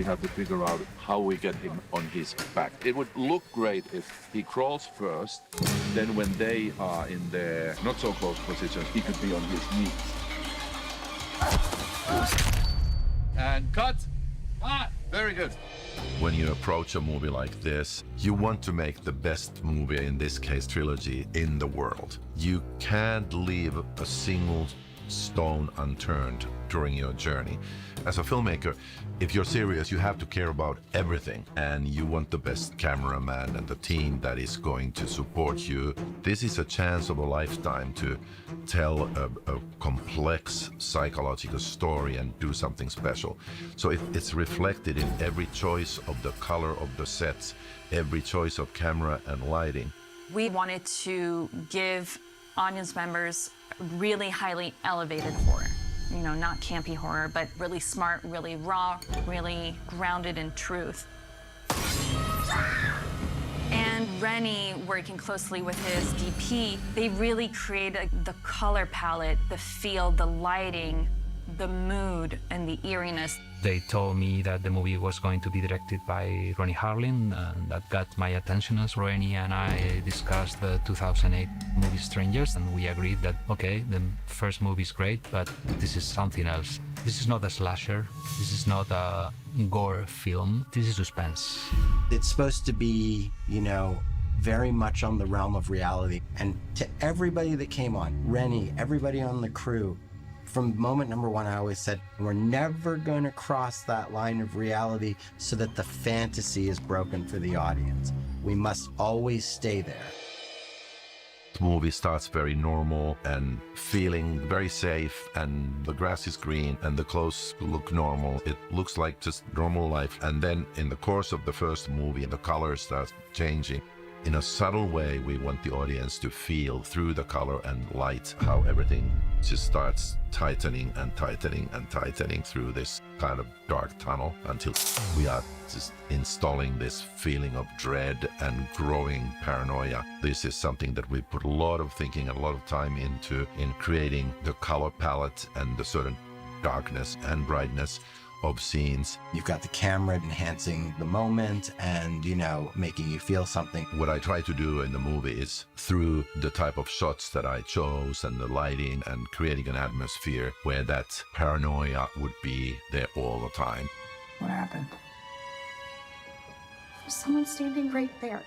we have to figure out how we get him on his back. It would look great if he crawls first, then when they are in their not so close positions, he could be on his knees. And cut! Very good. When you approach a movie like this, you want to make the best movie, in this case trilogy, in the world. You can't leave a single stone unturned during your journey. As a filmmaker, if you're serious, you have to care about everything, and you want the best cameraman and the team that is going to support you. This is a chance of a lifetime to tell a complex psychological story and do something special. So it's reflected in every choice of the color of the sets, every choice of camera and lighting. We wanted to give audience members really highly elevated horror. You know, not campy horror, but really smart, really raw, really grounded in truth. And Rennie, working closely with his DP, they really created the color palette, the feel, the lighting, the mood, and the eeriness. They told me that the movie was going to be directed by Ronnie Harlin, and that got my attention as Ronnie and I discussed the 2008 movie Strangers, and we agreed that, okay, the first movie is great, but this is something else. This is not a slasher. This is not a gore film. This is suspense. It's supposed to be, you know, very much on the realm of reality. And to everybody that came on, Rennie, everybody on the crew, from moment number one, I always said, we're never going to cross that line of reality so that the fantasy is broken for the audience. We must always stay there. The movie starts very normal and feeling very safe, and the grass is green and the clothes look normal. It looks like just normal life. And then in the course of the first movie, the colors start changing. In a subtle way, we want the audience to feel through the color and light how everything just starts tightening and tightening and tightening through this kind of dark tunnel until we are just installing this feeling of dread and growing paranoia. This is something that we put a lot of thinking and a lot of time into in creating the color palette and the certain darkness and brightness of scenes. You've got the camera enhancing the moment and, you know, making you feel something. What I try to do in the movie is, through the type of shots that I chose and the lighting and creating an atmosphere where that paranoia would be there all the time. What happened? There's someone standing right there.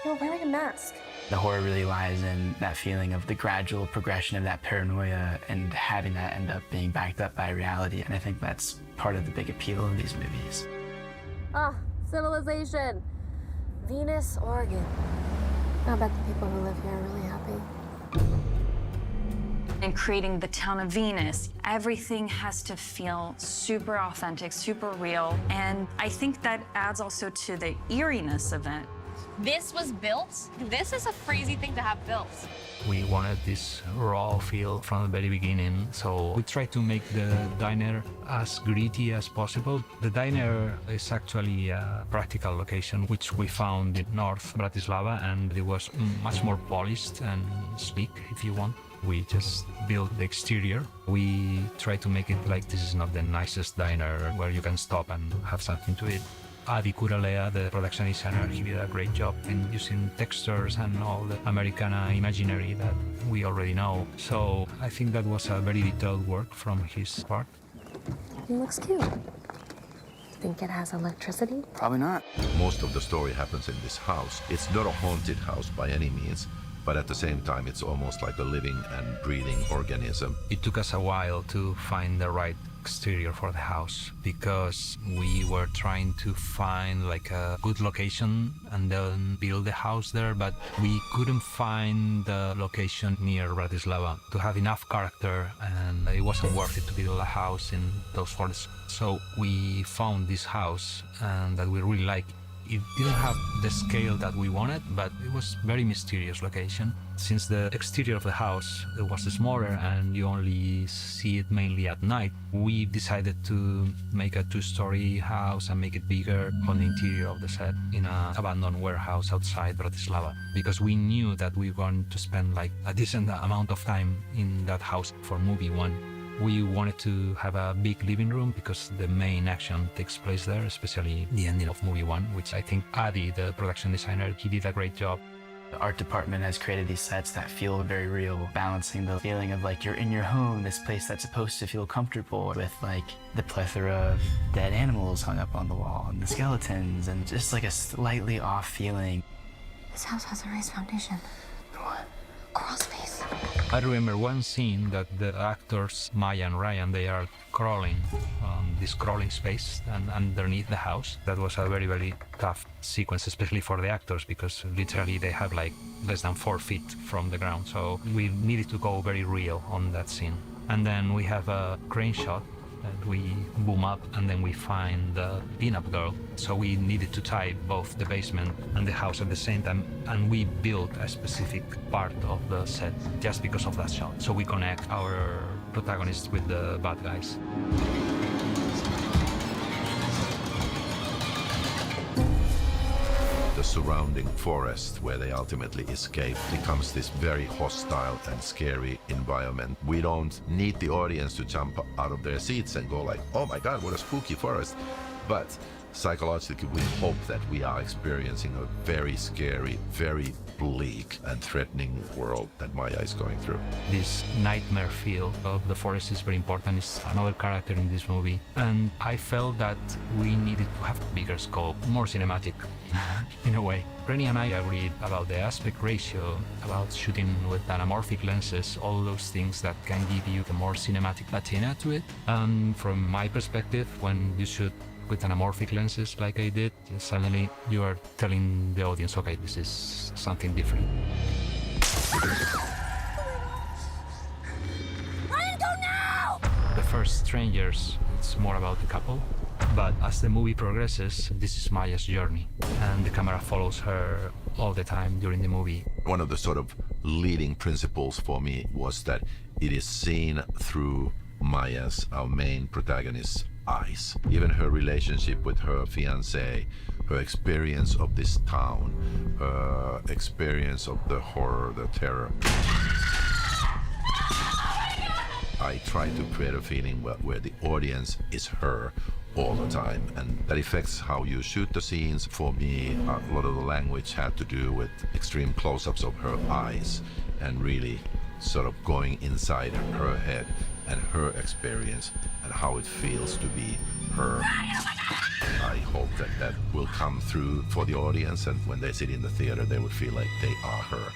You're wearing a mask. The horror really lies in that feeling of the gradual progression of that paranoia and having that end up being backed up by reality. And I think that's part of the big appeal of these movies. Ah, civilization. Venus, Oregon. I bet the people who live here are really happy. In creating the town of Venus, everything has to feel super authentic, super real. And I think that adds also to the eeriness of it. This was built. This is a crazy thing to have built. We wanted this raw feel from the very beginning, so we tried to make the diner as gritty as possible. The diner is actually a practical location, which we found in North Bratislava, and it was much more polished and sleek, if you want. We just built the exterior. We tried to make it like this is not the nicest diner where you can stop and have something to eat. Adi Kuralea, the production designer, he did a great job in using textures and all the Americana imaginary that we already know. So I think that was a very detailed work from his part. It looks cute. Think it has electricity? Probably not. Most of the story happens in this house. It's not a haunted house by any means, but at the same time, it's almost like a living and breathing organism. It took us a while to find the right exterior for the house because we were trying to find like a good location and then build the house there, but we couldn't find the location near Bratislava to have enough character, and it wasn't worth it to build a house in those forests. So we found this house and that we really like. It didn't have the scale that we wanted, but it was a very mysterious location. Since the exterior of the house was smaller and you only see it mainly at night, we decided to make a two-story house and make it bigger on the interior of the set in an abandoned warehouse outside Bratislava, because we knew that we were going to spend like a decent amount of time in that house for movie one. We wanted to have a big living room because the main action takes place there, especially the ending of movie 1, which I think Adi, the production designer, he did a great job. The art department has created these sets that feel very real, balancing the feeling of like you're in your home, this place that's supposed to feel comfortable, with like the plethora of dead animals hung up on the wall and the skeletons and just like a slightly off feeling. This house has a raised foundation. What? Crawl space. I remember one scene that the actors, Maya and Ryan, they are crawling on this crawling space and underneath the house. That was a very, very tough sequence, especially for the actors, because literally they have like less than 4 feet from the ground. So we needed to go very real on that scene. And then we have a crane shot that we boom up and then we find the pinup girl. So we needed to tie both the basement and the house at the same time, and we built a specific part of the set just because of that shot. So we connect our protagonists with the bad guys. The surrounding forest where they ultimately escape becomes this very hostile and scary environment. We don't need the audience to jump out of their seats and go like, oh my God, what a spooky forest. But psychologically, we hope that we are experiencing a very scary, very bleak and threatening world that Maya is going through. This nightmare feel of the forest is very important. It's another character in this movie. And I felt that we needed to have a bigger scope, more cinematic in a way. Rennie and I agreed about the aspect ratio, about shooting with anamorphic lenses, all those things that can give you a more cinematic patina to it. And from my perspective, when you shoot with anamorphic lenses like I did, suddenly you are telling the audience, okay, this is something different. Ryan, go now! The first strangers, it's more about the couple. But as the movie progresses, this is Maya's journey, and the camera follows her all the time during the movie. One of the sort of leading principles for me was that it is seen through Maya's, our main protagonist's, eyes. Even her relationship with her fiancé, her experience of this town, her experience of the horror, the terror. I try to create a feeling where the audience is her all the time, and that affects how you shoot the scenes. For me, a lot of the language had to do with extreme close-ups of her eyes and really sort of going inside her head and her experience and how it feels to be her. I hope that that will come through for the audience, and when they sit in the theater, they would feel like they are her.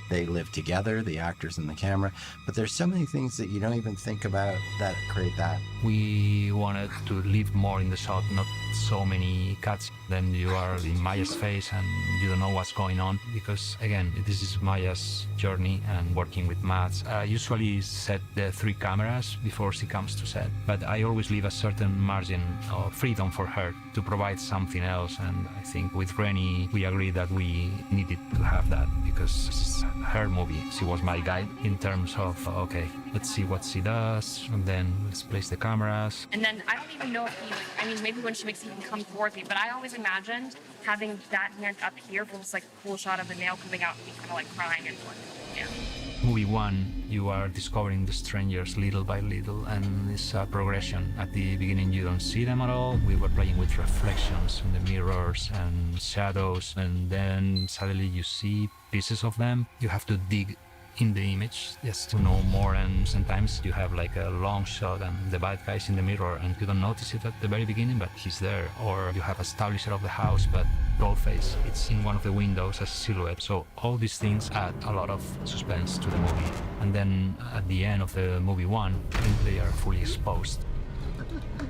They live together, the actors and the camera, but there's so many things that you don't even think about that create that. We wanted to live more in the shot, not so many cuts. Then you are in Maya's face and you don't know what's going on, because again, this is Maya's journey and working with Mats. I usually set the 3 cameras before she comes to set, but I always leave a certain margin of freedom for her to provide something else. And I think with Rennie, we agreed that we needed to have that because this is her movie. She was my guide in terms of, okay, let's see what she does, and then let's place the cameras. And then I don't even know if he, I mean, maybe when she makes it, he can come towards me, but I always imagined having that hand up here for just like a cool shot of the nail coming out and me kind of like crying and like, yeah. Movie 1, you are discovering the strangers little by little, and it's a progression. At the beginning, you don't see them at all. We were playing with reflections in the mirrors and shadows, and then suddenly you see pieces of them. You have to dig in the image just to know more, and sometimes you have like a long shot and the bad guy's in the mirror and you don't notice it at the very beginning, but he's there. Or you have a establisher of the house, but Dollface, it's in one of the windows as a silhouette. So all these things add a lot of suspense to the movie. And then at the end of the movie 1, they are fully exposed.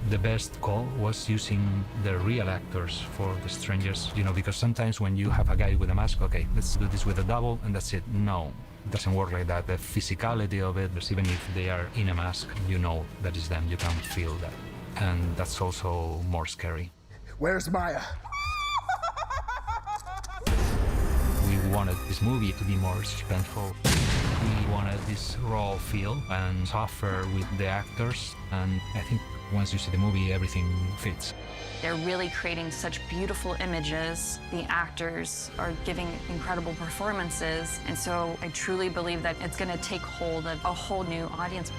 The best call was using the real actors for the strangers, you know, because sometimes when you have a guy with a mask, okay, let's do this with a double and that's it. No, it doesn't work like that. The physicality of it, even if they are in a mask, you know that is them, you can feel that. And that's also more scary. Where's Maya? We wanted this movie to be more suspenseful. We wanted this raw feel and suffer with the actors, and I think once you see the movie, everything fits. They're really creating such beautiful images. The actors are giving incredible performances, and so I truly believe that it's going to take hold of a whole new audience.